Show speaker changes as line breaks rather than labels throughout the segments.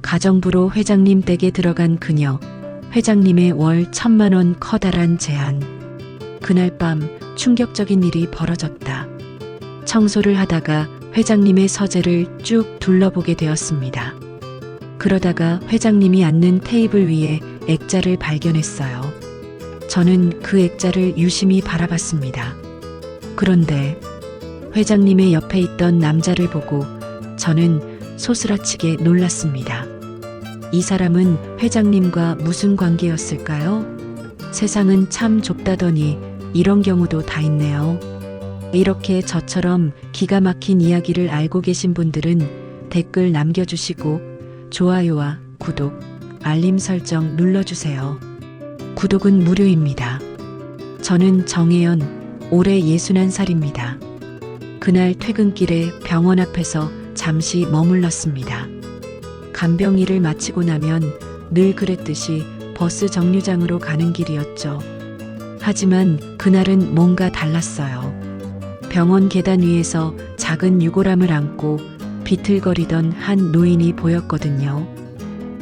가정부로 회장님 댁에 들어간 그녀. 회장님의 월 1,000만 원 커다란 제안. 그날 밤 충격적인 일이 벌어졌다. 청소를 하다가 회장님의 서재를 쭉 둘러보게 되었습니다. 그러다가 회장님이 앉는 테이블 위에 액자를 발견했어요. 저는 그 액자를 유심히 바라봤습니다. 그런데 회장님의 옆에 있던 남자를 보고 저는 소스라치게 놀랐습니다. 이 사람은 회장님과 무슨 관계였을까요? 세상은 참 좁다더니 이런 경우도 다 있네요. 이렇게 저처럼 기가 막힌 이야기를 알고 계신 분들은 댓글 남겨주시고 좋아요와 구독, 알림 설정 눌러주세요. 구독은 무료입니다. 저는 정혜연, 올해 61살입니다. 그날 퇴근길에 병원 앞에서 잠시 머물렀습니다. 간병일을 마치고 나면 늘 그랬듯이 버스 정류장으로 가는 길이었죠. 하지만 그날은 뭔가 달랐어요. 병원 계단 위에서 작은 유골함을 안고 비틀거리던 한 노인이 보였거든요.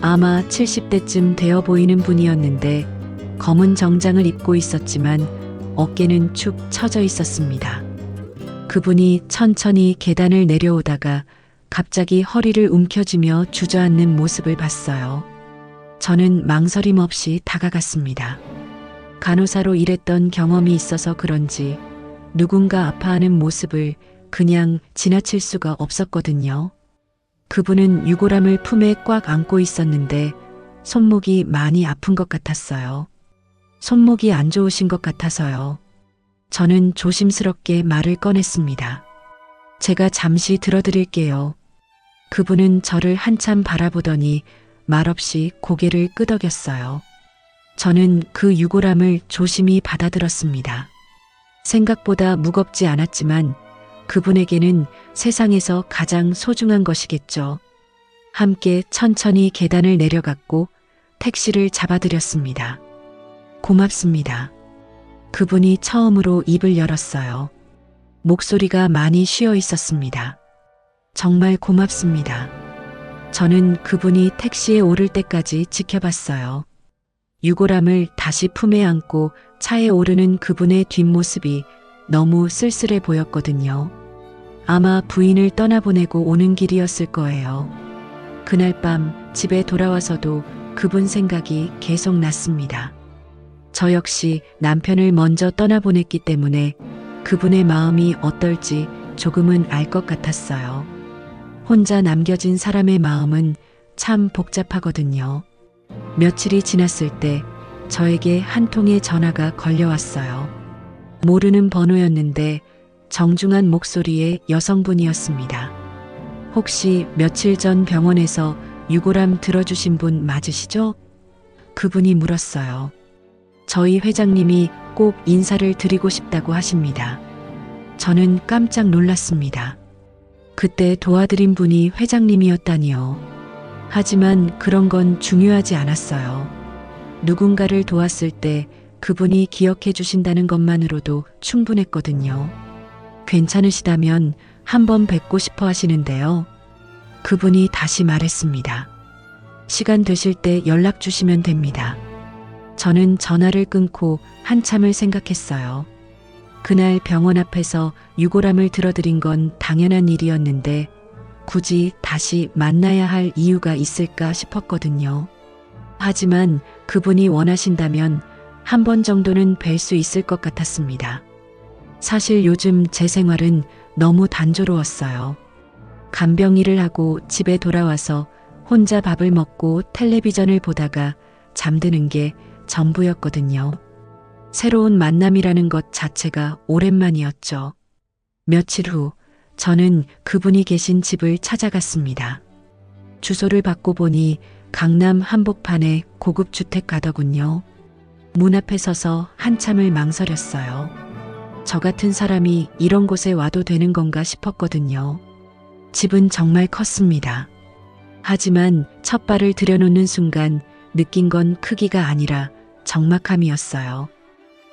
아마 70대쯤 되어 보이는 분이었는데 검은 정장을 입고 있었지만 어깨는 축 처져 있었습니다. 그분이 천천히 계단을 내려오다가 갑자기 허리를 움켜쥐며 주저앉는 모습을 봤어요. 저는 망설임 없이 다가갔습니다. 간호사로 일했던 경험이 있어서 그런지 누군가 아파하는 모습을 그냥 지나칠 수가 없었거든요. 그분은 유골함을 품에 꽉 안고 있었는데 손목이 많이 아픈 것 같았어요. 손목이 안 좋으신 것 같아서요. 저는 조심스럽게 말을 꺼냈습니다. 제가 잠시 들어드릴게요. 그분은 저를 한참 바라보더니 말없이 고개를 끄덕였어요. 저는 그 유골함을 조심히 받아들었습니다. 생각보다 무겁지 않았지만 그분에게는 세상에서 가장 소중한 것이겠죠. 함께 천천히 계단을 내려갔고 택시를 잡아드렸습니다. 고맙습니다. 그분이 처음으로 입을 열었어요. 목소리가 많이 쉬어 있었습니다. 정말 고맙습니다. 저는 그분이 택시에 오를 때까지 지켜봤어요. 유골함을 다시 품에 안고 차에 오르는 그분의 뒷모습이 너무 쓸쓸해 보였거든요. 아마 부인을 떠나보내고 오는 길이었을 거예요. 그날 밤 집에 돌아와서도 그분 생각이 계속 났습니다. 저 역시 남편을 먼저 떠나보냈기 때문에 그분의 마음이 어떨지 조금은 알 것 같았어요. 혼자 남겨진 사람의 마음은 참 복잡하거든요. 며칠이 지났을 때 저에게 한 통의 전화가 걸려왔어요. 모르는 번호였는데 정중한 목소리의 여성분이었습니다. 혹시 며칠 전 병원에서 유골함 들어주신 분 맞으시죠? 그분이 물었어요. 저희 회장님이 꼭 인사를 드리고 싶다고 하십니다. 저는 깜짝 놀랐습니다. 그때 도와드린 분이 회장님이었다니요. 하지만 그런 건 중요하지 않았어요. 누군가를 도왔을 때 그분이 기억해 주신다는 것만으로도 충분했거든요. 괜찮으시다면 한번 뵙고 싶어 하시는데요. 그분이 다시 말했습니다. 시간 되실 때 연락 주시면 됩니다. 저는 전화를 끊고 한참을 생각했어요. 그날 병원 앞에서 유골함을 들어드린 건 당연한 일이었는데 굳이 다시 만나야 할 이유가 있을까 싶었거든요. 하지만 그분이 원하신다면 한 번 정도는 뵐 수 있을 것 같았습니다. 사실 요즘 제 생활은 너무 단조로웠어요. 간병일을 하고 집에 돌아와서 혼자 밥을 먹고 텔레비전을 보다가 잠드는 게 전부였거든요. 새로운 만남이라는 것 자체가 오랜만이었죠. 며칠 후 저는 그분이 계신 집을 찾아갔습니다. 주소를 받고 보니 강남 한복판의 고급 주택 가더군요. 문 앞에 서서 한참을 망설였어요. 저 같은 사람이 이런 곳에 와도 되는 건가 싶었거든요. 집은 정말 컸습니다. 하지만 첫 발을 들여놓는 순간 느낀 건 크기가 아니라 적막함이었어요.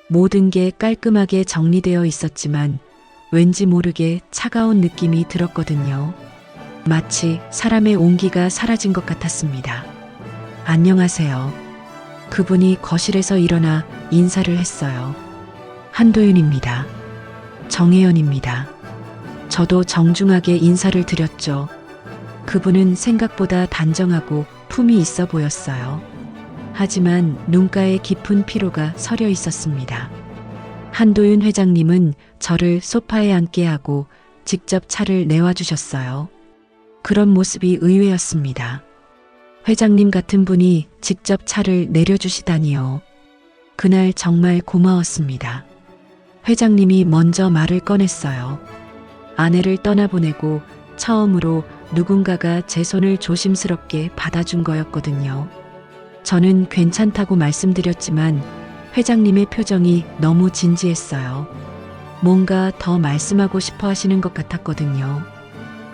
모든 게 깔끔하게 정리되어 있었지만 왠지 모르게 차가운 느낌이 들었거든요. 마치 사람의 온기가 사라진 것 같았습니다. 안녕하세요. 그분이 거실에서 일어나 인사를 했어요. 한도윤입니다. 정혜연입니다. 저도 정중하게 인사를 드렸죠. 그분은 생각보다 단정하고 품이 있어 보였어요. 하지만 눈가에 깊은 피로가 서려 있었습니다. 한도윤 회장님은 저를 소파에 앉게 하고 직접 차를 내와주셨어요. 그런 모습이 의외였습니다. 회장님 같은 분이 직접 차를 내려주시다니요. 그날 정말 고마웠습니다. 회장님이 먼저 말을 꺼냈어요. 아내를 떠나보내고 처음으로 누군가가 제 손을 조심스럽게 받아준 거였거든요. 저는 괜찮다고 말씀드렸지만 회장님의 표정이 너무 진지했어요. 뭔가 더 말씀하고 싶어 하시는 것 같았거든요.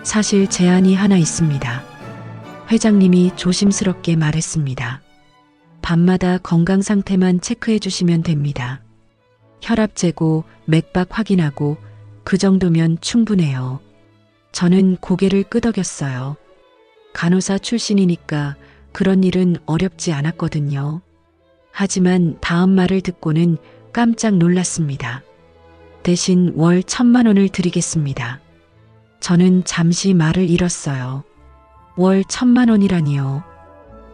사실 제안이 하나 있습니다. 회장님이 조심스럽게 말했습니다. 밤마다 건강 상태만 체크해 주시면 됩니다. 혈압 재고, 맥박 확인하고 그 정도면 충분해요. 저는 고개를 끄덕였어요. 간호사 출신이니까 그런 일은 어렵지 않았거든요. 하지만 다음 말을 듣고는 깜짝 놀랐습니다. 대신 월 1,000만 원을 드리겠습니다. 저는 잠시 말을 잃었어요. 월 1,000만 원이라니요.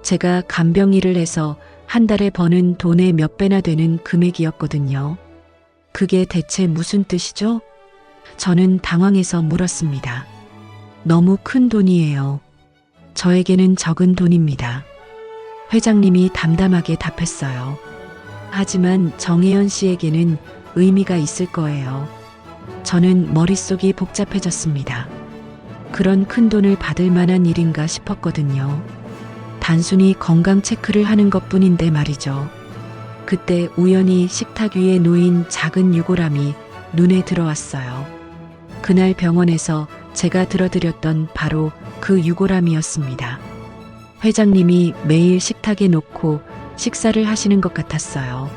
제가 간병 일을 해서 한 달에 버는 돈의 몇 배나 되는 금액이었거든요. 그게 대체 무슨 뜻이죠? 저는 당황해서 물었습니다. 너무 큰 돈이에요. 저에게는 적은 돈입니다. 회장님이 담담하게 답했어요. 하지만 정혜연 씨에게는 의미가 있을 거예요. 저는 머릿속이 복잡해졌습니다. 그런 큰 돈을 받을 만한 일인가 싶었거든요. 단순히 건강 체크를 하는 것뿐인데 말이죠. 그때 우연히 식탁 위에 놓인 작은 유골함이 눈에 들어왔어요. 그날 병원에서 제가 들어드렸던 바로 그 유골함이었습니다. 회장님이 매일 식탁에 놓고 식사를 하시는 것 같았어요.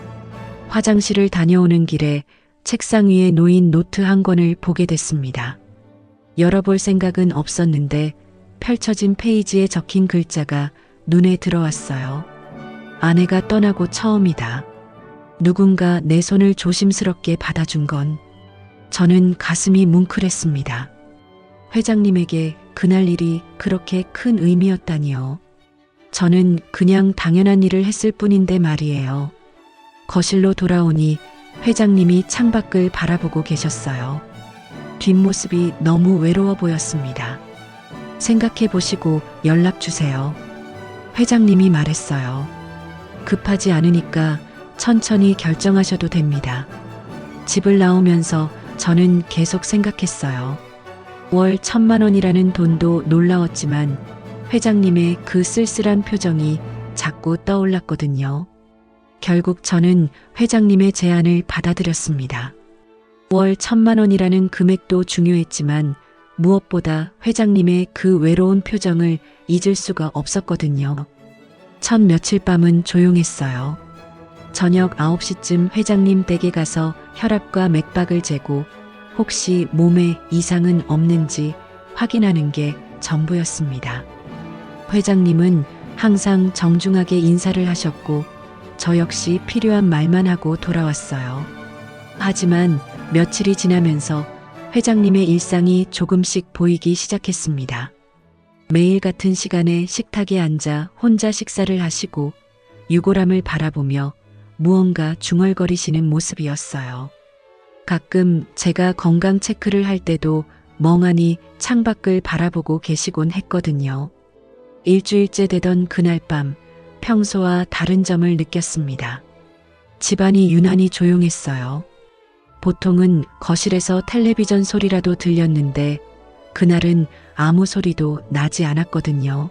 화장실을 다녀오는 길에 책상 위에 놓인 노트 한 권을 보게 됐습니다. 열어볼 생각은 없었는데 펼쳐진 페이지에 적힌 글자가 눈에 들어왔어요. 아내가 떠나고 처음이다. 누군가 내 손을 조심스럽게 받아준 건. 저는 가슴이 뭉클했습니다. 회장님에게 그날 일이 그렇게 큰 의미였다니요. 저는 그냥 당연한 일을 했을 뿐인데 말이에요. 거실로 돌아오니 회장님이 창밖을 바라보고 계셨어요. 뒷모습이 너무 외로워 보였습니다. 생각해 보시고 연락 주세요. 회장님이 말했어요. 급하지 않으니까 천천히 결정하셔도 됩니다. 집을 나오면서 저는 계속 생각했어요. 월 1,000만 원이라는 돈도 놀라웠지만 회장님의 그 쓸쓸한 표정이 자꾸 떠올랐거든요. 결국 저는 회장님의 제안을 받아들였습니다. 월 1,000만 원이라는 금액도 중요했지만 무엇보다 회장님의 그 외로운 표정을 잊을 수가 없었거든요. 첫 며칠 밤은 조용했어요. 저녁 9시쯤 회장님 댁에 가서 혈압과 맥박을 재고 혹시 몸에 이상은 없는지 확인하는 게 전부였습니다. 회장님은 항상 정중하게 인사를 하셨고 저 역시 필요한 말만 하고 돌아왔어요. 하지만 며칠이 지나면서 회장님의 일상이 조금씩 보이기 시작했습니다. 매일 같은 시간에 식탁에 앉아 혼자 식사를 하시고 유골함을 바라보며 무언가 중얼거리시는 모습이었어요. 가끔 제가 건강 체크를 할 때도 멍하니 창밖을 바라보고 계시곤 했거든요. 일주일째 되던 그날 밤 평소와 다른 점을 느꼈습니다. 집안이 유난히 조용했어요. 보통은 거실에서 텔레비전 소리라도 들렸는데 그날은 아무 소리도 나지 않았거든요.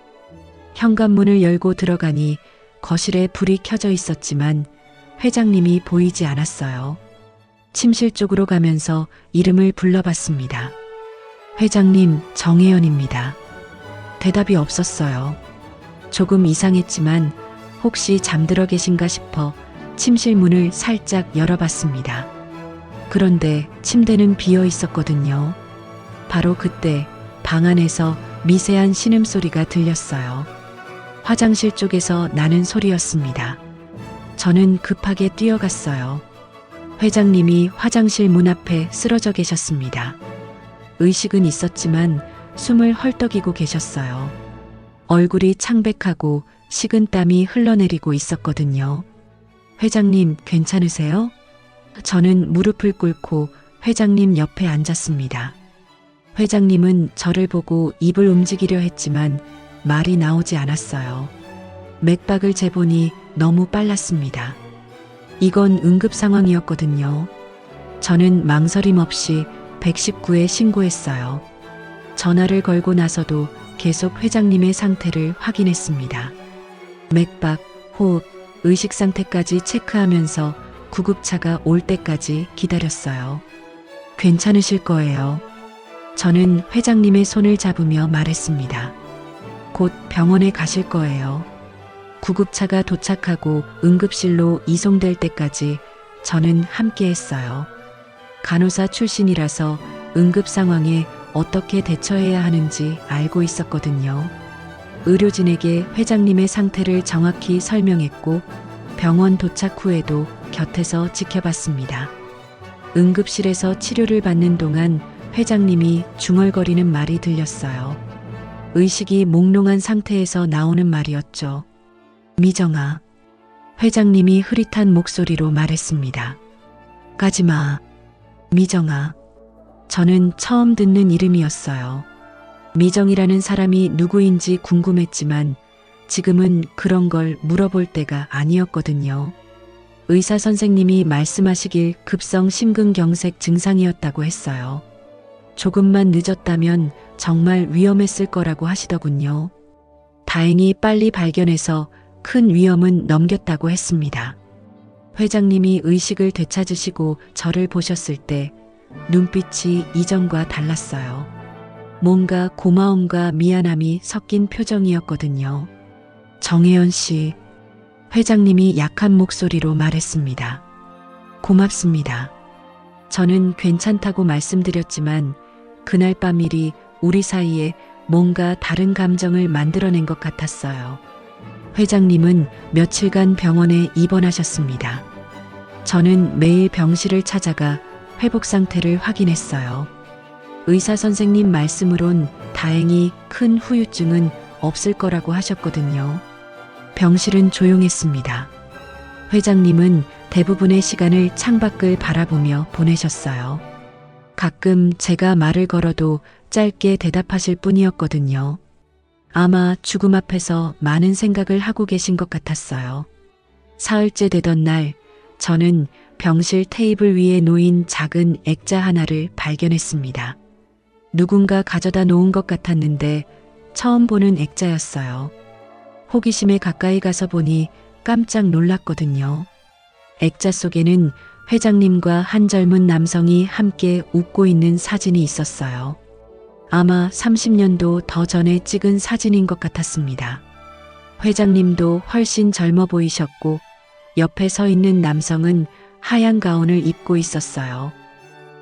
현관문을 열고 들어가니 거실에 불이 켜져 있었지만 회장님이 보이지 않았어요. 침실 쪽으로 가면서 이름을 불러봤습니다. 회장님, 정혜연입니다. 대답이 없었어요. 조금 이상했지만 혹시 잠들어 계신가 싶어 침실 문을 살짝 열어봤습니다. 그런데 침대는 비어 있었거든요. 바로 그때 방 안에서 미세한 신음소리가 들렸어요. 화장실 쪽에서 나는 소리였습니다. 저는 급하게 뛰어갔어요. 회장님이 화장실 문 앞에 쓰러져 계셨습니다. 의식은 있었지만 숨을 헐떡이고 계셨어요. 얼굴이 창백하고 식은땀이 흘러내리고 있었거든요. 회장님, 괜찮으세요? 저는 무릎을 꿇고 회장님 옆에 앉았습니다. 회장님은 저를 보고 입을 움직이려 했지만 말이 나오지 않았어요. 맥박을 재보니 너무 빨랐습니다. 이건 응급 상황이었거든요. 저는 망설임 없이 119에 신고했어요. 전화를 걸고 나서도 계속 회장님의 상태를 확인했습니다. 맥박, 호흡, 의식 상태까지 체크하면서 구급차가 올 때까지 기다렸어요. 괜찮으실 거예요. 저는 회장님의 손을 잡으며 말했습니다. 곧 병원에 가실 거예요. 구급차가 도착하고 응급실로 이송될 때까지 저는 함께 했어요. 간호사 출신이라서 응급 상황에 어떻게 대처해야 하는지 알고 있었거든요. 의료진에게 회장님의 상태를 정확히 설명했고 병원 도착 후에도 곁에서 지켜봤습니다. 응급실에서 치료를 받는 동안 회장님이 중얼거리는 말이 들렸어요. 의식이 몽롱한 상태에서 나오는 말이었죠. 미정아. 회장님이 흐릿한 목소리로 말했습니다. 가지마. 미정아. 저는 처음 듣는 이름이었어요. 미정이라는 사람이 누구인지 궁금했지만 지금은 그런 걸 물어볼 때가 아니었거든요. 의사 선생님이 말씀하시길 급성 심근경색 증상이었다고 했어요. 조금만 늦었다면 정말 위험했을 거라고 하시더군요. 다행히 빨리 발견해서 큰 위험은 넘겼다고 했습니다. 회장님이 의식을 되찾으시고 저를 보셨을 때 눈빛이 이전과 달랐어요. 뭔가 고마움과 미안함이 섞인 표정이었거든요. 정혜연 씨, 회장님이 약한 목소리로 말했습니다. 고맙습니다. 저는 괜찮다고 말씀드렸지만 그날 밤 일이 우리 사이에 뭔가 다른 감정을 만들어낸 것 같았어요. 회장님은 며칠간 병원에 입원하셨습니다. 저는 매일 병실을 찾아가 회복 상태를 확인했어요. 의사 선생님 말씀으론 다행히 큰 후유증은 없을 거라고 하셨거든요. 병실은 조용했습니다. 회장님은 대부분의 시간을 창밖을 바라보며 보내셨어요. 가끔 제가 말을 걸어도 짧게 대답하실 뿐이었거든요. 아마 죽음 앞에서 많은 생각을 하고 계신 것 같았어요. 사흘째 되던 날, 저는 병실 테이블 위에 놓인 작은 액자 하나를 발견했습니다. 누군가 가져다 놓은 것 같았는데 처음 보는 액자였어요. 호기심에 가까이 가서 보니 깜짝 놀랐거든요. 액자 속에는 회장님과 한 젊은 남성이 함께 웃고 있는 사진이 있었어요. 아마 30년도 더 전에 찍은 사진인 것 같았습니다. 회장님도 훨씬 젊어 보이셨고 옆에 서 있는 남성은 하얀 가운을 입고 있었어요.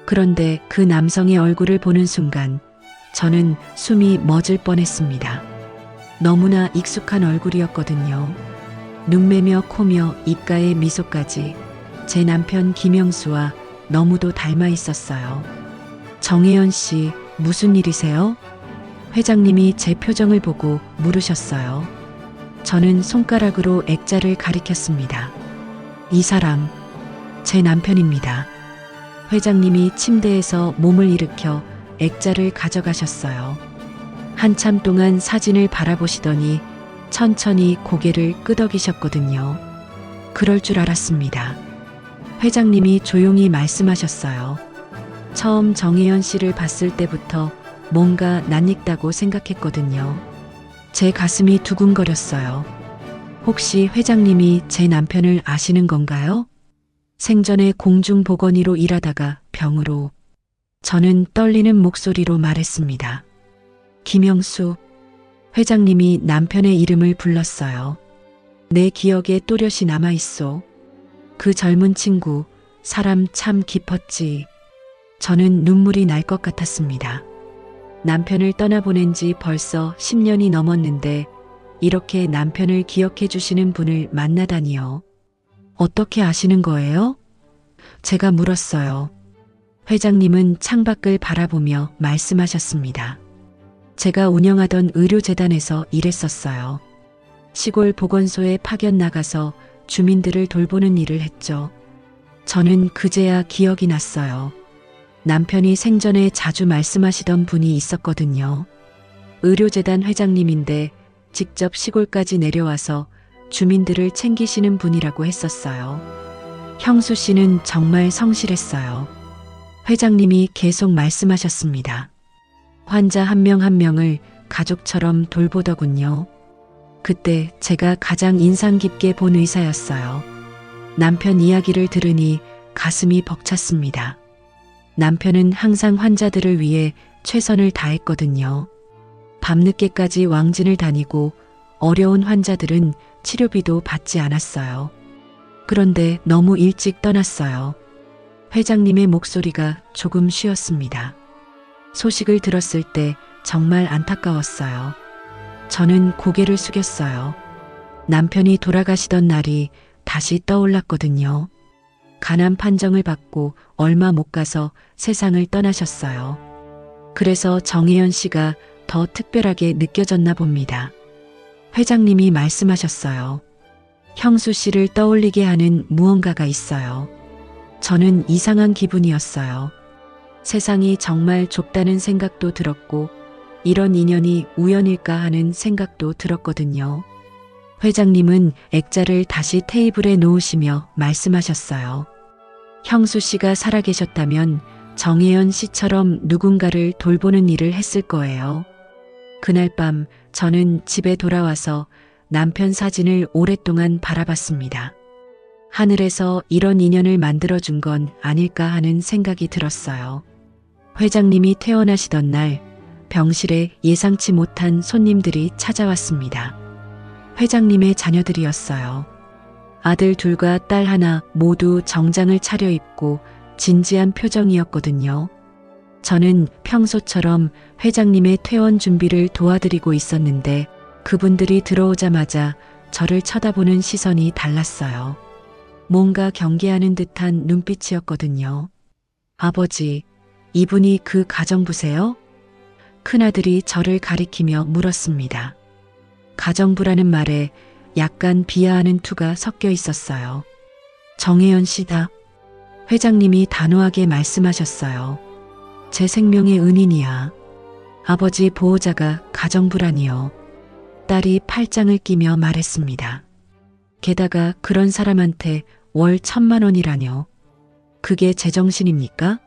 그런데 그 남성의 얼굴을 보는 순간 저는 숨이 멎을 뻔했습니다. 너무나 익숙한 얼굴이었거든요. 눈매며 코며 입가의 미소까지 제 남편 김영수와 너무도 닮아 있었어요. 정혜연 씨, 무슨 일이세요? 회장님이 제 표정을 보고 물으셨어요. 저는 손가락으로 액자를 가리켰습니다. 이 사람, 제 남편입니다. 회장님이 침대에서 몸을 일으켜 액자를 가져가셨어요. 한참 동안 사진을 바라보시더니 천천히 고개를 끄덕이셨거든요. 그럴 줄 알았습니다. 회장님이 조용히 말씀하셨어요. 처음 정혜연 씨를 봤을 때부터 뭔가 낯익다고 생각했거든요. 제 가슴이 두근거렸어요. 혹시 회장님이 제 남편을 아시는 건가요? 생전에 공중보건의로 일하다가 병으로. 저는 떨리는 목소리로 말했습니다. 김영수. 회장님이 남편의 이름을 불렀어요. 내 기억에 또렷이 남아있소. 그 젊은 친구, 사람 참 깊었지. 저는 눈물이 날 것 같았습니다. 남편을 떠나보낸 지 벌써 10년이 넘었는데 이렇게 남편을 기억해 주시는 분을 만나다니요. 어떻게 아시는 거예요? 제가 물었어요. 회장님은 창밖을 바라보며 말씀하셨습니다. 제가 운영하던 의료재단에서 일했었어요. 시골 보건소에 파견 나가서 주민들을 돌보는 일을 했죠. 저는 그제야 기억이 났어요. 남편이 생전에 자주 말씀하시던 분이 있었거든요. 의료재단 회장님인데 직접 시골까지 내려와서 주민들을 챙기시는 분이라고 했었어요. 형수 씨는 정말 성실했어요. 회장님이 계속 말씀하셨습니다. 환자 한 명 한 명을 가족처럼 돌보더군요. 그때 제가 가장 인상 깊게 본 의사였어요. 남편 이야기를 들으니 가슴이 벅찼습니다. 남편은 항상 환자들을 위해 최선을 다했거든요. 밤늦게까지 왕진을 다니고 어려운 환자들은 치료비도 받지 않았어요. 그런데 너무 일찍 떠났어요. 회장님의 목소리가 조금 쉬었습니다. 소식을 들었을 때 정말 안타까웠어요. 저는 고개를 숙였어요. 남편이 돌아가시던 날이 다시 떠올랐거든요. 간암 판정을 받고 얼마 못 가서 세상을 떠나셨어요. 그래서 정혜연 씨가 더 특별하게 느껴졌나 봅니다. 회장님이 말씀하셨어요. 형수 씨를 떠올리게 하는 무언가가 있어요. 저는 이상한 기분이었어요. 세상이 정말 좁다는 생각도 들었고 이런 인연이 우연일까 하는 생각도 들었거든요. 회장님은 액자를 다시 테이블에 놓으시며 말씀하셨어요. 형수 씨가 살아계셨다면 정혜연 씨처럼 누군가를 돌보는 일을 했을 거예요. 그날 밤 저는 집에 돌아와서 남편 사진을 오랫동안 바라봤습니다. 하늘에서 이런 인연을 만들어준 건 아닐까 하는 생각이 들었어요. 회장님이 퇴원하시던 날 병실에 예상치 못한 손님들이 찾아왔습니다. 회장님의 자녀들이었어요. 아들 둘과 딸 하나 모두 정장을 차려입고 진지한 표정이었거든요. 저는 평소처럼 회장님의 퇴원 준비를 도와드리고 있었는데 그분들이 들어오자마자 저를 쳐다보는 시선이 달랐어요. 뭔가 경계하는 듯한 눈빛이었거든요. 아버지, 이분이 그 가정부세요? 큰아들이 저를 가리키며 물었습니다. 가정부라는 말에 약간 비하하는 투가 섞여 있었어요. 정혜연 씨다. 회장님이 단호하게 말씀하셨어요. 제 생명의 은인이야. 아버지 보호자가 가정부라니요. 딸이 팔짱을 끼며 말했습니다. 게다가 그런 사람한테 월 1,000만 원이라뇨. 그게 제정신입니까?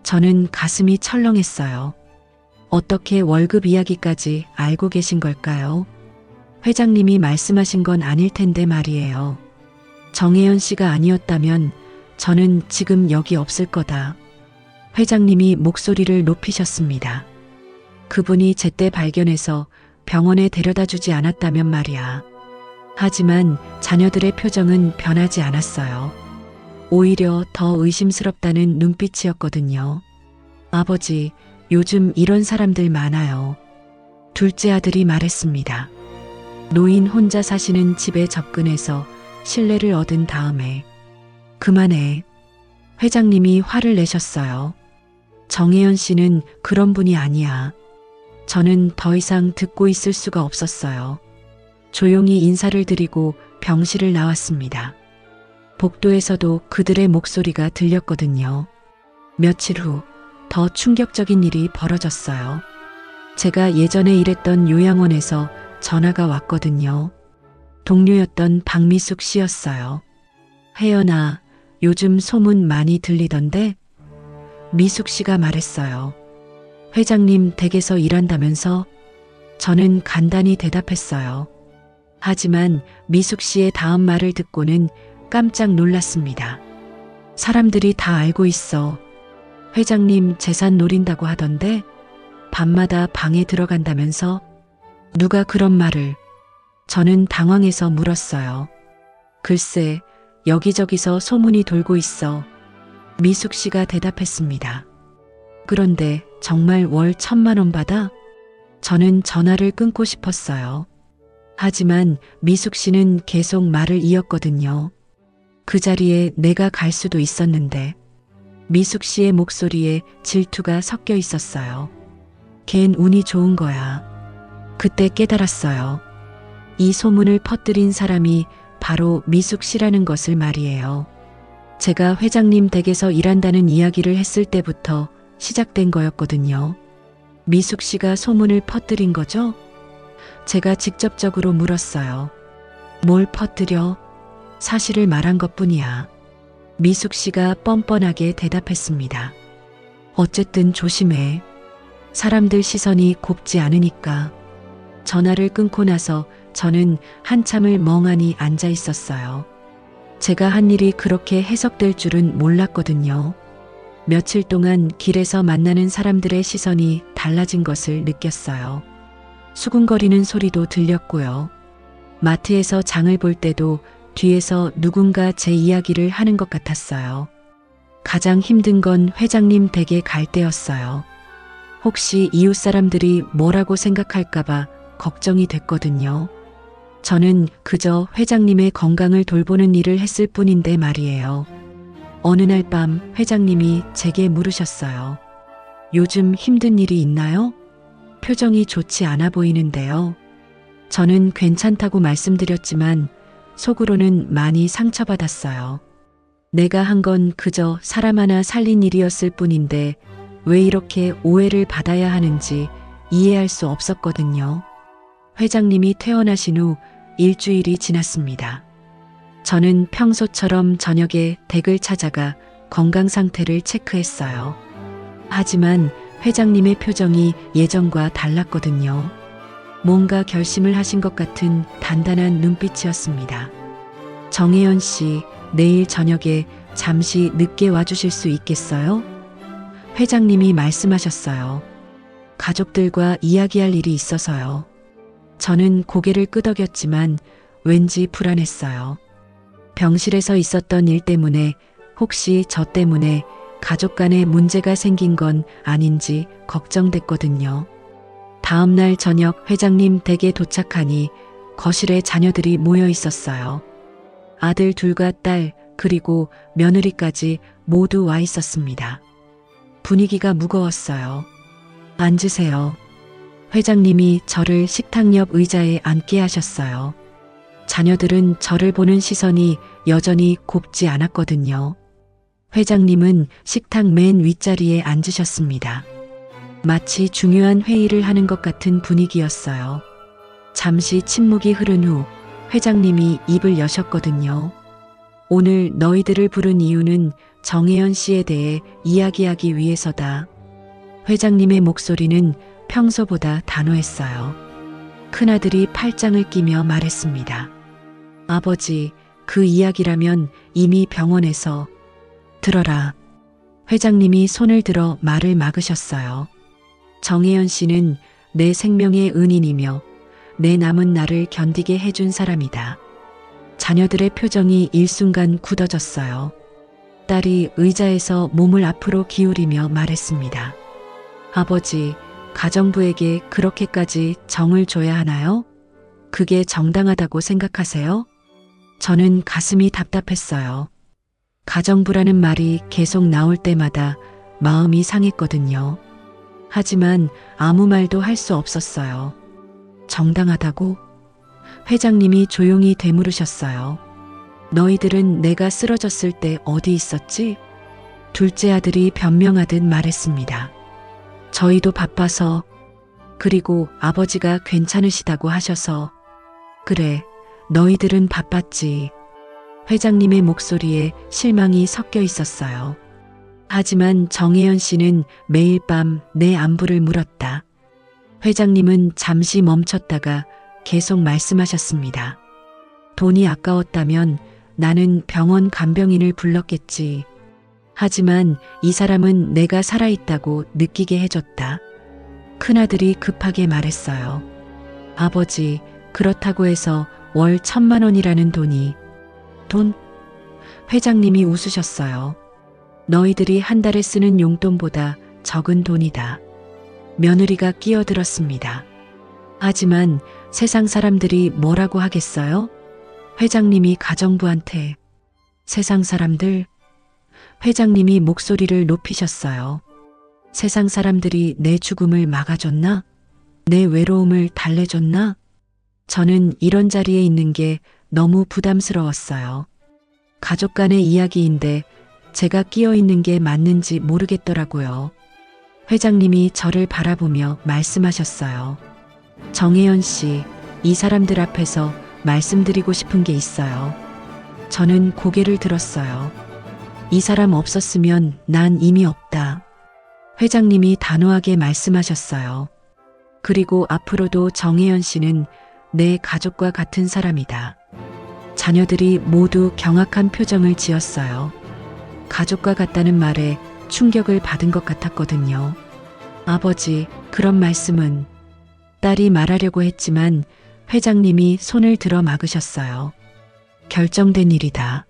저는 가슴이 철렁했어요. 어떻게 월급 이야기까지 알고 계신 걸까요? 회장님이 말씀하신 건 아닐 텐데 말이에요. 정혜연 씨가 아니었다면 저는 지금 여기 없을 거다. 회장님이 목소리를 높이셨습니다. 그분이 제때 발견해서 병원에 데려다 주지 않았다면 말이야. 하지만 자녀들의 표정은 변하지 않았어요. 오히려 더 의심스럽다는 눈빛이었거든요. 아버지, 요즘 이런 사람들 많아요. 둘째 아들이 말했습니다. 노인 혼자 사시는 집에 접근해서 신뢰를 얻은 다음에 그만해. 회장님이 화를 내셨어요. 정혜연 씨는 그런 분이 아니야. 저는 더 이상 듣고 있을 수가 없었어요. 조용히 인사를 드리고 병실을 나왔습니다. 복도에서도 그들의 목소리가 들렸거든요. 며칠 후 더 충격적인 일이 벌어졌어요. 제가 예전에 일했던 요양원에서 전화가 왔거든요. 동료였던 박미숙 씨였어요. 혜연아, 요즘 소문 많이 들리던데? 미숙 씨가 말했어요. 회장님 댁에서 일한다면서? 저는 간단히 대답했어요. 하지만 미숙 씨의 다음 말을 듣고는 깜짝 놀랐습니다. 사람들이 다 알고 있어. 회장님 재산 노린다고 하던데? 밤마다 방에 들어간다면서? 누가 그런 말을? 저는 당황해서 물었어요. 글쎄, 여기저기서 소문이 돌고 있어. 미숙 씨가 대답했습니다. 그런데 정말 월 1,000만 원 받아? 저는 전화를 끊고 싶었어요. 하지만 미숙 씨는 계속 말을 이었거든요. 그 자리에 내가 갈 수도 있었는데. 미숙 씨의 목소리에 질투가 섞여 있었어요. 걘 운이 좋은 거야. 그때 깨달았어요. 이 소문을 퍼뜨린 사람이 바로 미숙 씨라는 것을 말이에요. 제가 회장님 댁에서 일한다는 이야기를 했을 때부터 시작된 거였거든요. 미숙 씨가 소문을 퍼뜨린 거죠? 제가 직접적으로 물었어요. 뭘 퍼뜨려? 사실을 말한 것뿐이야. 미숙 씨가 뻔뻔하게 대답했습니다. 어쨌든 조심해. 사람들 시선이 곱지 않으니까. 전화를 끊고 나서 저는 한참을 멍하니 앉아 있었어요. 제가 한 일이 그렇게 해석될 줄은 몰랐거든요. 며칠 동안 길에서 만나는 사람들의 시선이 달라진 것을 느꼈어요. 수군거리는 소리도 들렸고요. 마트에서 장을 볼 때도 뒤에서 누군가 제 이야기를 하는 것 같았어요. 가장 힘든 건 회장님 댁에 갈 때였어요. 혹시 이웃 사람들이 뭐라고 생각할까봐 걱정이 됐거든요. 저는 그저 회장님의 건강을 돌보는 일을 했을 뿐인데 말이에요. 어느 날 밤 회장님이 제게 물으셨어요. 요즘 힘든 일이 있나요? 표정이 좋지 않아 보이는데요. 저는 괜찮다고 말씀드렸지만 속으로는 많이 상처받았어요. 내가 한 건 그저 사람 하나 살린 일이었을 뿐인데 왜 이렇게 오해를 받아야 하는지 이해할 수 없었거든요. 회장님이 퇴원하신 후 일주일이 지났습니다. 저는 평소처럼 저녁에 댁을 찾아가 건강 상태를 체크했어요. 하지만 회장님의 표정이 예전과 달랐거든요. 뭔가 결심을 하신 것 같은 단단한 눈빛이었습니다. 정혜연 씨, 내일 저녁에 잠시 늦게 와주실 수 있겠어요? 회장님이 말씀하셨어요. 가족들과 이야기할 일이 있어서요. 저는 고개를 끄덕였지만 왠지 불안했어요. 병실에서 있었던 일 때문에 혹시 저 때문에 가족 간에 문제가 생긴 건 아닌지 걱정됐거든요. 다음 날 저녁 회장님 댁에 도착하니 거실에 자녀들이 모여 있었어요. 아들 둘과 딸 그리고 며느리까지 모두 와 있었습니다. 분위기가 무거웠어요. 앉으세요. 회장님이 저를 식탁 옆 의자에 앉게 하셨어요. 자녀들은 저를 보는 시선이 여전히 곱지 않았거든요. 회장님은 식탁 맨 윗자리에 앉으셨습니다. 마치 중요한 회의를 하는 것 같은 분위기였어요. 잠시 침묵이 흐른 후 회장님이 입을 여셨거든요. 오늘 너희들을 부른 이유는 정혜연 씨에 대해 이야기하기 위해서다. 회장님의 목소리는 평소보다 단호했어요. 큰아들이 팔짱을 끼며 말했습니다. 아버지, 그 이야기라면 이미 병원에서. 들어라. 회장님이 손을 들어 말을 막으셨어요. 정혜연 씨는 내 생명의 은인이며 내 남은 날을 견디게 해준 사람이다. 자녀들의 표정이 일순간 굳어졌어요. 딸이 의자에서 몸을 앞으로 기울이며 말했습니다. 아버지, 가정부에게 그렇게까지 정을 줘야 하나요? 그게 정당하다고 생각하세요? 저는 가슴이 답답했어요. 가정부라는 말이 계속 나올 때마다 마음이 상했거든요. 하지만 아무 말도 할 수 없었어요. 정당하다고? 회장님이 조용히 되물으셨어요. 너희들은 내가 쓰러졌을 때 어디 있었지? 둘째 아들이 변명하듯 말했습니다. 저희도 바빠서, 그리고 아버지가 괜찮으시다고 하셔서. 그래, 너희들은 바빴지. 회장님의 목소리에 실망이 섞여 있었어요. 하지만 정혜연 씨는 매일 밤 내 안부를 물었다. 회장님은 잠시 멈췄다가 계속 말씀하셨습니다. 돈이 아까웠다면 나는 병원 간병인을 불렀겠지. 하지만 이 사람은 내가 살아있다고 느끼게 해줬다. 큰아들이 급하게 말했어요. 아버지, 그렇다고 해서 월 1,000만 원이라는 돈이. 돈? 회장님이 웃으셨어요. 너희들이 한 달에 쓰는 용돈보다 적은 돈이다. 며느리가 끼어들었습니다. 하지만 세상 사람들이 뭐라고 하겠어요? 회장님이 가정부한테. 세상 사람들? 회장님이 목소리를 높이셨어요. 세상 사람들이 내 죽음을 막아줬나? 내 외로움을 달래줬나? 저는 이런 자리에 있는 게 너무 부담스러웠어요. 가족 간의 이야기인데 제가 끼어 있는 게 맞는지 모르겠더라고요. 회장님이 저를 바라보며 말씀하셨어요. 정혜연 씨, 이 사람들 앞에서 말씀드리고 싶은 게 있어요. 저는 고개를 들었어요. 이 사람 없었으면 난 이미 없다. 회장님이 단호하게 말씀하셨어요. 그리고 앞으로도 정혜연 씨는 내 가족과 같은 사람이다. 자녀들이 모두 경악한 표정을 지었어요. 가족과 같다는 말에 충격을 받은 것 같았거든요. 아버지, 그런 말씀은. 딸이 말하려고 했지만 회장님이 손을 들어 막으셨어요. 결정된 일이다.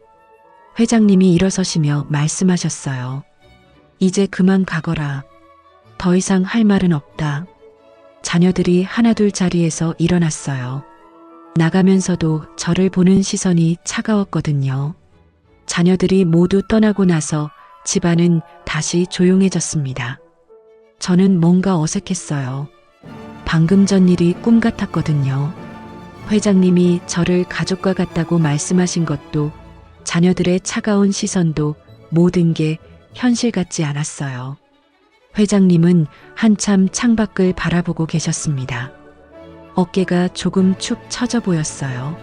회장님이 일어서시며 말씀하셨어요. 이제 그만 가거라. 더 이상 할 말은 없다. 자녀들이 하나둘 자리에서 일어났어요. 나가면서도 저를 보는 시선이 차가웠거든요. 자녀들이 모두 떠나고 나서 집안은 다시 조용해졌습니다. 저는 뭔가 어색했어요. 방금 전 일이 꿈 같았거든요. 회장님이 저를 가족과 같다고 말씀하신 것도, 자녀들의 차가운 시선도 모든 게 현실 같지 않았어요. 회장님은 한참 창밖을 바라보고 계셨습니다. 어깨가 조금 축 처져 보였어요.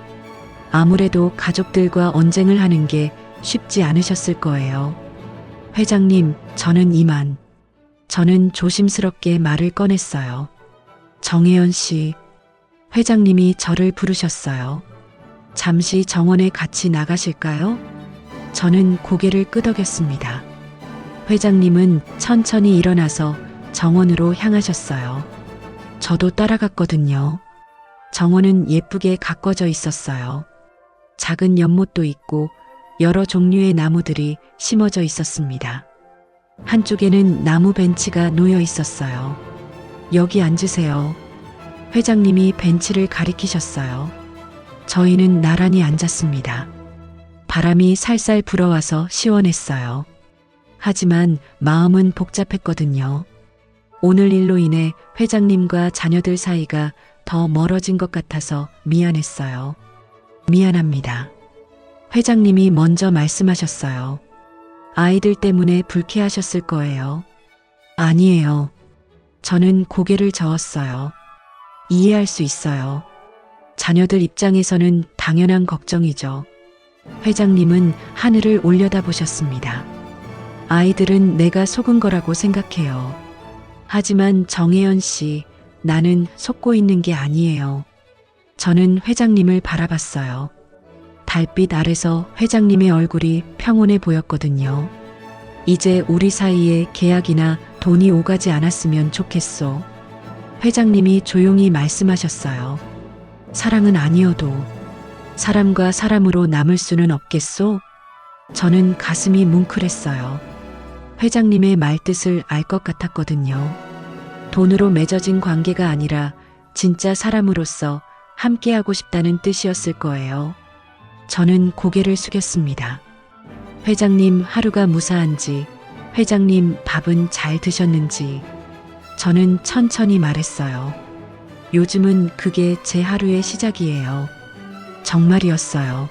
아무래도 가족들과 언쟁을 하는 게 쉽지 않으셨을 거예요. 회장님, 저는 이만. 저는 조심스럽게 말을 꺼냈어요. 정혜연 씨. 회장님이 저를 부르셨어요. 잠시 정원에 같이 나가실까요? 저는 고개를 끄덕였습니다. 회장님은 천천히 일어나서 정원으로 향하셨어요. 저도 따라갔거든요. 정원은 예쁘게 가꿔져 있었어요. 작은 연못도 있고 여러 종류의 나무들이 심어져 있었습니다. 한쪽에는 나무 벤치가 놓여 있었어요. 여기 앉으세요. 회장님이 벤치를 가리키셨어요. 저희는 나란히 앉았습니다. 바람이 살살 불어와서 시원했어요. 하지만 마음은 복잡했거든요. 오늘 일로 인해 회장님과 자녀들 사이가 더 멀어진 것 같아서 미안했어요. 미안합니다. 회장님이 먼저 말씀하셨어요. 아이들 때문에 불쾌하셨을 거예요. 아니에요. 저는 고개를 저었어요. 이해할 수 있어요. 자녀들 입장에서는 당연한 걱정이죠. 회장님은 하늘을 올려다보셨습니다. 아이들은 내가 속은 거라고 생각해요. 하지만 정혜연 씨, 나는 속고 있는 게 아니에요. 저는 회장님을 바라봤어요. 달빛 아래서 회장님의 얼굴이 평온해 보였거든요. 이제 우리 사이에 계약이나 돈이 오가지 않았으면 좋겠소. 회장님이 조용히 말씀하셨어요. 사랑은 아니어도 사람과 사람으로 남을 수는 없겠소? 저는 가슴이 뭉클했어요. 회장님의 말뜻을 알 것 같았거든요. 돈으로 맺어진 관계가 아니라 진짜 사람으로서 함께하고 싶다는 뜻이었을 거예요. 저는 고개를 숙였습니다. 회장님 하루가 무사한지, 회장님 밥은 잘 드셨는지, 저는 천천히 말했어요. 요즘은 그게 제 하루의 시작이에요. 정말이었어요.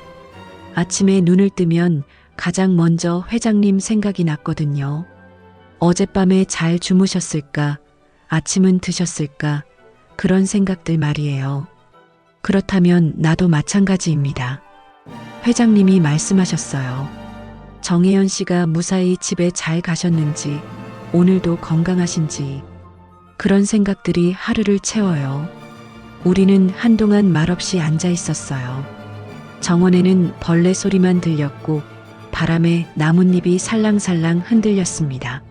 아침에 눈을 뜨면 가장 먼저 회장님 생각이 났거든요. 어젯밤에 잘 주무셨을까? 아침은 드셨을까? 그런 생각들 말이에요. 그렇다면 나도 마찬가지입니다. 회장님이 말씀하셨어요. 정혜연 씨가 무사히 집에 잘 가셨는지, 오늘도 건강하신지, 그런 생각들이 하루를 채워요. 우리는 한동안 말없이 앉아 있었어요. 정원에는 벌레 소리만 들렸고 바람에 나뭇잎이 살랑살랑 흔들렸습니다.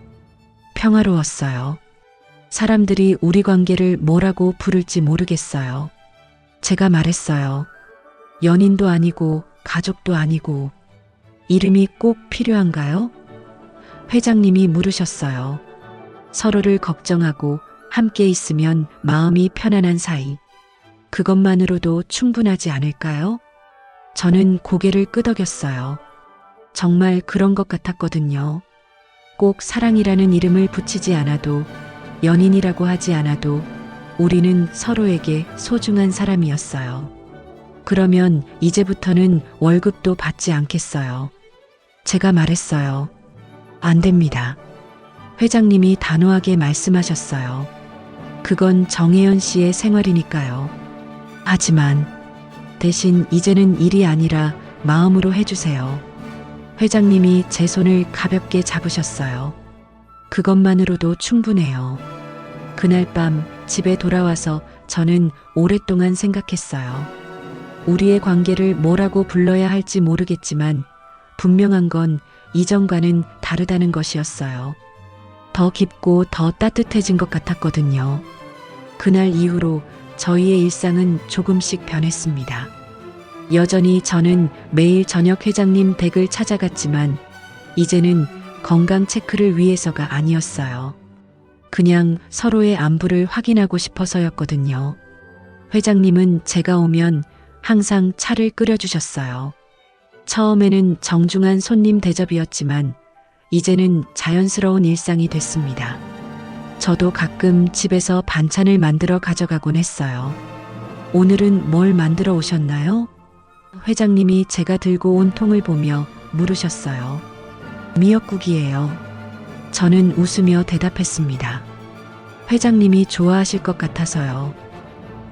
평화로웠어요. 사람들이 우리 관계를 뭐라고 부를지 모르겠어요. 제가 말했어요. 연인도 아니고 가족도 아니고 이름이 꼭 필요한가요? 회장님이 물으셨어요. 서로를 걱정하고 함께 있으면 마음이 편안한 사이. 그것만으로도 충분하지 않을까요? 저는 고개를 끄덕였어요. 정말 그런 것 같았거든요. 꼭 사랑이라는 이름을 붙이지 않아도, 연인이라고 하지 않아도 우리는 서로에게 소중한 사람이었어요. 그러면 이제부터는 월급도 받지 않겠어요. 제가 말했어요. 안 됩니다. 회장님이 단호하게 말씀하셨어요. 그건 정혜연 씨의 생활이니까요. 하지만 대신 이제는 일이 아니라 마음으로 해주세요. 회장님이 제 손을 가볍게 잡으셨어요. 그것만으로도 충분해요. 그날 밤 집에 돌아와서 저는 오랫동안 생각했어요. 우리의 관계를 뭐라고 불러야 할지 모르겠지만 분명한 건 이전과는 다르다는 것이었어요. 더 깊고 더 따뜻해진 것 같았거든요. 그날 이후로 저희의 일상은 조금씩 변했습니다. 여전히 저는 매일 저녁 회장님 댁을 찾아갔지만 이제는 건강 체크를 위해서가 아니었어요. 그냥 서로의 안부를 확인하고 싶어서였거든요. 회장님은 제가 오면 항상 차를 끓여주셨어요. 처음에는 정중한 손님 대접이었지만 이제는 자연스러운 일상이 됐습니다. 저도 가끔 집에서 반찬을 만들어 가져가곤 했어요. 오늘은 뭘 만들어 오셨나요? 회장님이 제가 들고 온 통을 보며 물으셨어요. 미역국이에요. 저는 웃으며 대답했습니다. 회장님이 좋아하실 것 같아서요.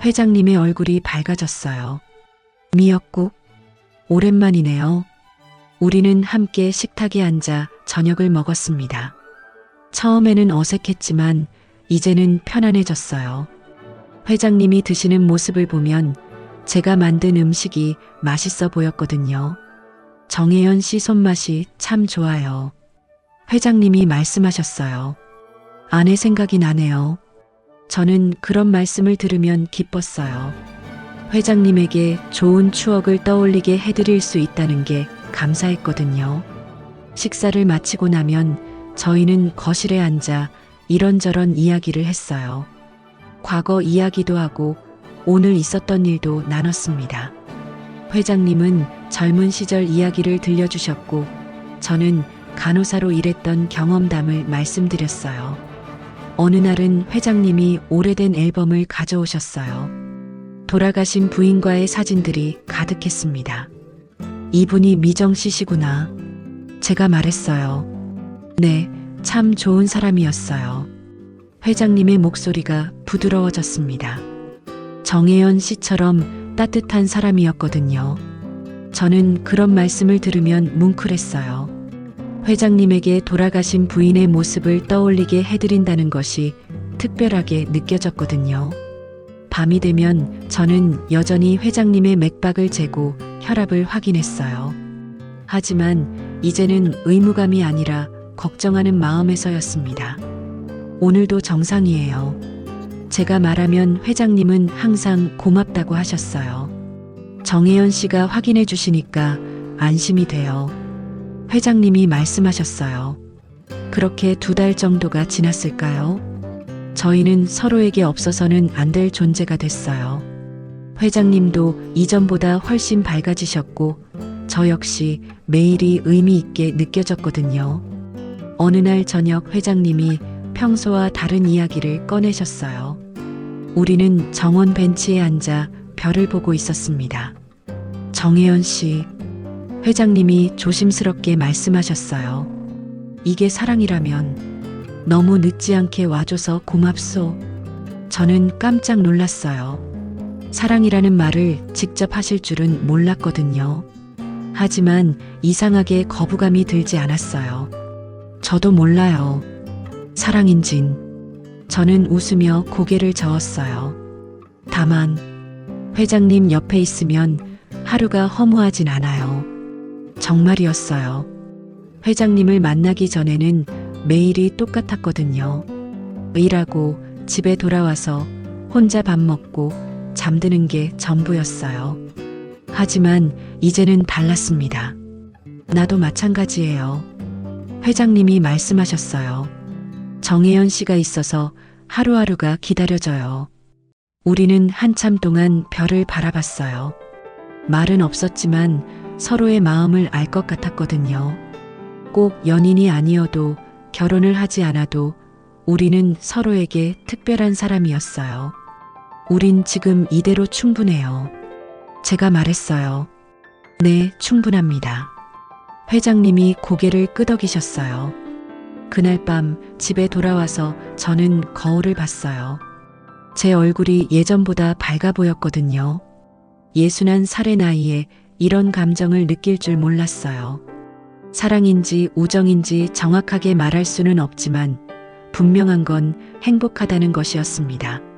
회장님의 얼굴이 밝아졌어요. 미역국? 오랜만이네요. 우리는 함께 식탁에 앉아 저녁을 먹었습니다. 처음에는 어색했지만 이제는 편안해졌어요. 회장님이 드시는 모습을 보면 제가 만든 음식이 맛있어 보였거든요. 정혜연 씨 손맛이 참 좋아요. 회장님이 말씀하셨어요. 아내 생각이 나네요. 저는 그런 말씀을 들으면 기뻤어요. 회장님에게 좋은 추억을 떠올리게 해드릴 수 있다는 게 감사했거든요. 식사를 마치고 나면 저희는 거실에 앉아 이런저런 이야기를 했어요. 과거 이야기도 하고 오늘 있었던 일도 나눴습니다. 회장님은 젊은 시절 이야기를 들려주셨고 저는 간호사로 일했던 경험담을 말씀드렸어요. 어느 날은 회장님이 오래된 앨범을 가져오셨어요. 돌아가신 부인과의 사진들이 가득했습니다. 이분이 미정 씨시구나. 제가 말했어요. 네, 참 좋은 사람이었어요. 회장님의 목소리가 부드러워졌습니다. 정혜연 씨처럼 따뜻한 사람이었거든요. 저는 그런 말씀을 들으면 뭉클했어요. 회장님에게 돌아가신 부인의 모습을 떠올리게 해드린다는 것이 특별하게 느껴졌거든요. 밤이 되면 저는 여전히 회장님의 맥박을 재고 혈압을 확인했어요. 하지만 이제는 의무감이 아니라 걱정하는 마음에서였습니다. 오늘도 정상이에요. 제가 말하면 회장님은 항상 고맙다고 하셨어요. 정혜연 씨가 확인해 주시니까 안심이 돼요. 회장님이 말씀하셨어요. 그렇게 2달 정도가 지났을까요? 저희는 서로에게 없어서는 안 될 존재가 됐어요. 회장님도 이전보다 훨씬 밝아지셨고 저 역시 매일이 의미 있게 느껴졌거든요. 어느 날 저녁 회장님이 평소와 다른 이야기를 꺼내셨어요. 우리는 정원 벤치에 앉아 별을 보고 있었습니다. 정혜연 씨, 회장님이 조심스럽게 말씀하셨어요. 이게 사랑이라면 너무 늦지 않게 와줘서 고맙소. 저는 깜짝 놀랐어요. 사랑이라는 말을 직접 하실 줄은 몰랐거든요. 하지만 이상하게 거부감이 들지 않았어요. 저도 몰라요. 사랑인진. 저는 웃으며 고개를 저었어요. 다만 회장님 옆에 있으면 하루가 허무하진 않아요. 정말이었어요. 회장님을 만나기 전에는 매일이 똑같았거든요. 일하고 집에 돌아와서 혼자 밥 먹고 잠드는 게 전부였어요. 하지만 이제는 달랐습니다. 나도 마찬가지예요. 회장님이 말씀하셨어요. 정혜연 씨가 있어서 하루하루가 기다려져요. 우리는 한참 동안 별을 바라봤어요. 말은 없었지만 서로의 마음을 알 것 같았거든요. 꼭 연인이 아니어도 결혼을 하지 않아도 우리는 서로에게 특별한 사람이었어요. 우린 지금 이대로 충분해요. 제가 말했어요. 네, 충분합니다. 회장님이 고개를 끄덕이셨어요. 그날 밤 집에 돌아와서 저는 거울을 봤어요. 제 얼굴이 예전보다 밝아 보였거든요. 61살의 나이에 이런 감정을 느낄 줄 몰랐어요. 사랑인지 우정인지 정확하게 말할 수는 없지만 분명한 건 행복하다는 것이었습니다.